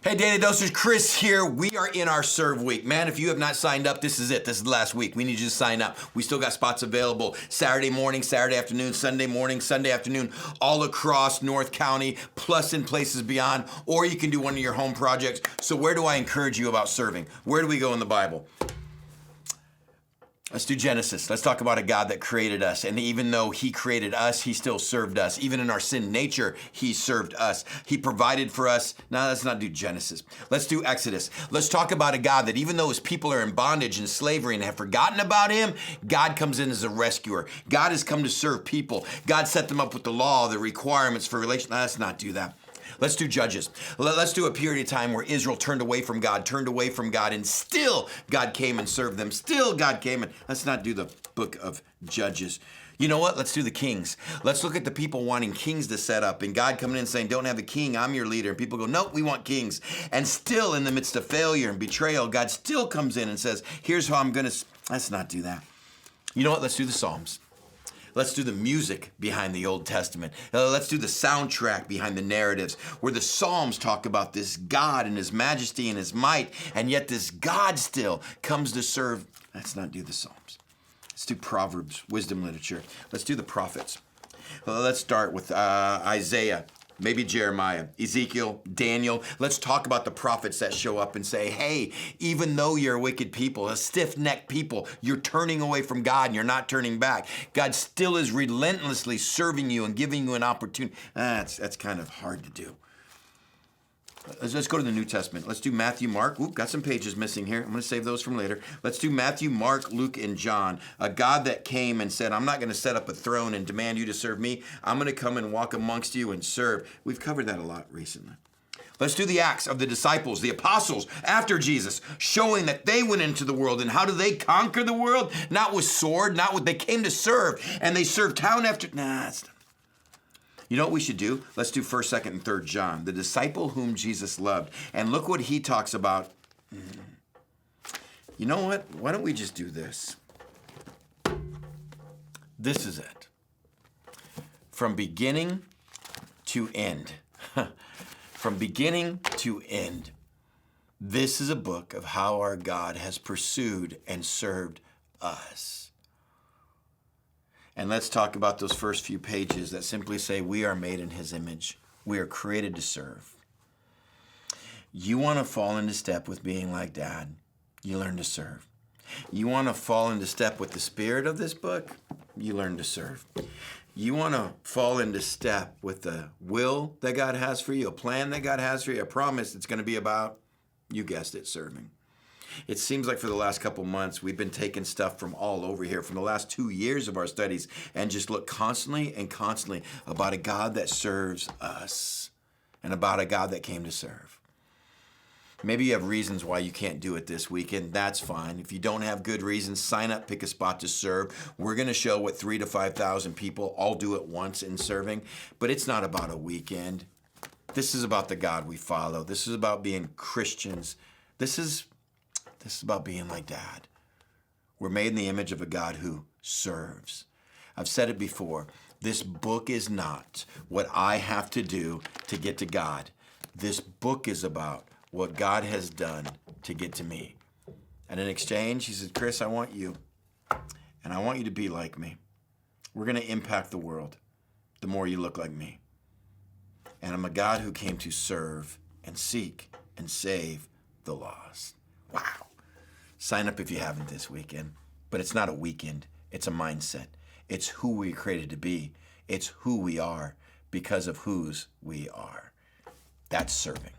Hey, Daily Dosers, Chris here. We are in our Serve Week. Man, if you have not signed up, this is it. This is the last week. We need you to sign up. We still got spots available Saturday morning, Saturday afternoon, Sunday morning, Sunday afternoon, all across North County, plus in places beyond, or you can do one of your home projects. So where do I encourage you about serving? Where do we go in the Bible? Let's do Genesis. Let's talk about a God that created us. And even though he created us, he still served us. Even in our sin nature, he served us. He provided for us. Now, let's not do Genesis. Let's do Exodus. Let's talk about a God that even though his people are in bondage and slavery and have forgotten about him, God comes in as a rescuer. God has come to serve people. God set them up with the law, the requirements for relation. Let's not do that. Let's do Judges. Let's do a period of time where Israel turned away from God, and still God came and served them. Still God came and let's not do the book of Judges. You know what? Let's do the kings. Let's look at the people wanting kings to set up and God coming in and saying, don't have a king, I'm your leader. And people go, nope, we want kings. And still in the midst of failure and betrayal, God still comes in and says, here's how I'm going to, let's not do that. You know what? Let's do the Psalms. Let's do the music behind the Old Testament. Let's do the soundtrack behind the narratives where the Psalms talk about this God and his majesty and his might, and yet this God still comes to serve. Let's not do the Psalms. Let's do Proverbs, wisdom literature. Let's do the prophets. Let's start with Isaiah, maybe Jeremiah, Ezekiel, Daniel. Let's talk about the prophets that show up and say, hey, even though you're a wicked people, a stiff-necked people, you're turning away from God and you're not turning back. God still is relentlessly serving you and giving you an opportunity. That's kind of hard to do. Let's go to the New Testament. Let's do Matthew, Mark. Ooh, got some pages missing here. I'm going to save those from later. Let's do Matthew, Mark, Luke, and John. A God that came and said, I'm not going to set up a throne and demand you to serve me. I'm going to come and walk amongst you and serve. We've covered that a lot recently. Let's do the Acts of the disciples, the apostles after Jesus, showing that they went into the world. And how do they conquer the world? Not with sword, not with, they came to serve. And they served town after, it's not. You know what we should do? Let's do 1st, 2nd, and 3rd John, the disciple whom Jesus loved. And look what he talks about. You know what? Why don't we just do this? This is it. From beginning to end. From beginning to end. This is a book of how our God has pursued and served us. And let's talk about those first few pages that simply say we are made in his image. We are created to serve. You want to fall into step with being like Dad, you learn to serve. You want to fall into step with the spirit of this book, you learn to serve. You want to fall into step with the will that God has for you, a plan that God has for you, a promise that's going to be about, you guessed it, serving. It seems like for the last couple months, we've been taking stuff from all over here, from the last 2 years of our studies, and just look constantly and constantly about a God that serves us and about a God that came to serve. Maybe you have reasons why you can't do it this weekend. That's fine. If you don't have good reasons, sign up, pick a spot to serve. We're going to show what 3,000 to 5,000 people all do at once in serving, but it's not about a weekend. This is about the God we follow. This is about being Christians. This is about being like Dad. We're made in the image of a God who serves. I've said it before. This book is not what I have to do to get to God. This book is about what God has done to get to me. And in exchange, he said, Chris, I want you. And I want you to be like me. We're going to impact the world the more you look like me. And I'm a God who came to serve and seek and save the lost. Wow. Sign up if you haven't this weekend. But it's not a weekend. It's a mindset. It's who we're created to be. It's who we are because of whose we are. That's serving.